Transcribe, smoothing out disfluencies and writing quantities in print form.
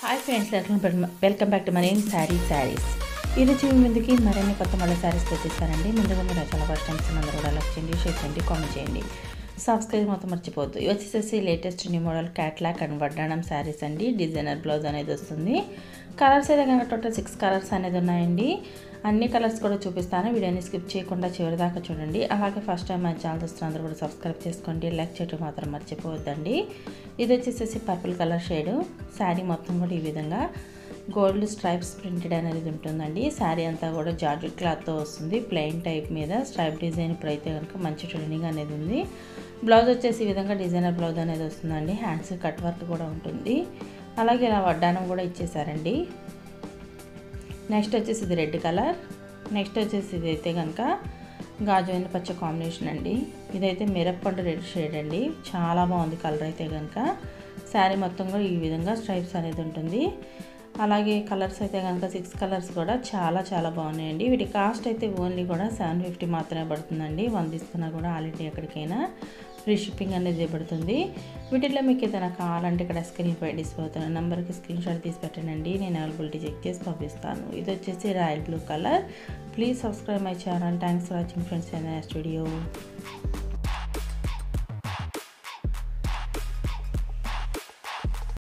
Hi friends, welcome back to మన శారీస్. ఈరోజు మీ ముందుకి మరిన్ని కొత్త మళ్ళీ శారీస్ తెచ్చిస్తానండి. ముందుగా మీరు చాలా ఫస్ట్ టైమ్స్ అందరూ కూడా లైక్ చేయండి, షేర్ చేయండి, కామెంట్ చేయండి, సబ్స్క్రైబ్ మొత్తం మర్చిపోవద్దు. ఇవి వచ్చేసి latest new model catalogue and వడ్డానం శారీస్ అండి. డిజైనర్ బ్లౌజ్ అనేది వస్తుంది. కలర్స్ అయితే కనుక టోటల్ 6 కలర్స్ అనేది ఉన్నాయండి. అన్ని కలర్స్ కూడా చూపిస్తాను. వీడియోని స్కిప్ చేయకుండా చివరి దాకా చూడండి. అలాగే ఫస్ట్ టైం మన ఛానల్ వస్తున్న అందరూ కూడా సబ్స్క్రైబ్ చేసుకోండి, లైక్ చేయడం మాత్రం మర్చిపోవద్దండి. ఇది వచ్చేసి పర్పుల్ కలర్ షేడ్. శారీ మొత్తం కూడా ఈ విధంగా గోల్డ్ స్ట్రైప్స్ ప్రింటెడ్ అనేది ఉంటుందండి. శారీ అంతా కూడా జార్జెట్ క్లాత్తో వస్తుంది. ప్లెయిన్ టైప్ మీద స్ట్రైప్ డిజైన్ ఇప్పుడైతే కనుక మంచి ట్రెండింగ్ అనేది ఉంది. బ్లౌజ్ వచ్చేసి ఈ విధంగా డిజైనర్ బ్లౌజ్ అనేది వస్తుందండి. హ్యాండ్స్ కట్ వర్క్ కూడా ఉంటుంది. అలాగే ఇలా వడ్డానం కూడా ఇచ్చేసారండి. నెక్స్ట్ వచ్చేసి ఇది రెడ్ కలర్. నెక్స్ట్ వచ్చేసి ఇదైతే కనుక గాజువైన పచ్చ కాంబినేషన్ అండి. ఇదైతే మిరప్పండు రెడ్ షేడ్ అండి. చాలా బాగుంది కలర్ అయితే కనుక. శారీ మొత్తం కూడా ఈ విధంగా స్ట్రైప్స్ అనేది ఉంటుంది. అలాగే కలర్స్ అయితే కనుక 6 కలర్స్ కూడా చాలా బాగున్నాయండి. వీటి కాస్ట్ అయితే ఓన్లీ కూడా 750 మాత్రమే పడుతుందండి. 1 తీసుకున్నా కూడా ఆల్ ఇండియా ఎక్కడికైనా ఫ్రీ షిప్పింగ్ అనేది పడుతుంది. వీటిలో మీకు ఏదైనా కావాలంటే ఇక్కడ స్క్రీన్ పై డిస్ప్లే అవుతున్న నెంబర్కి స్క్రీన్ షాట్ తీసి పెట్టండి. నేను అవైలబిలిటీ చెక్ చేసి పంపిస్తాను. ఇది వచ్చేసి royal blue colour. Please subscribe my channel. Thanks for watching friends. Next video.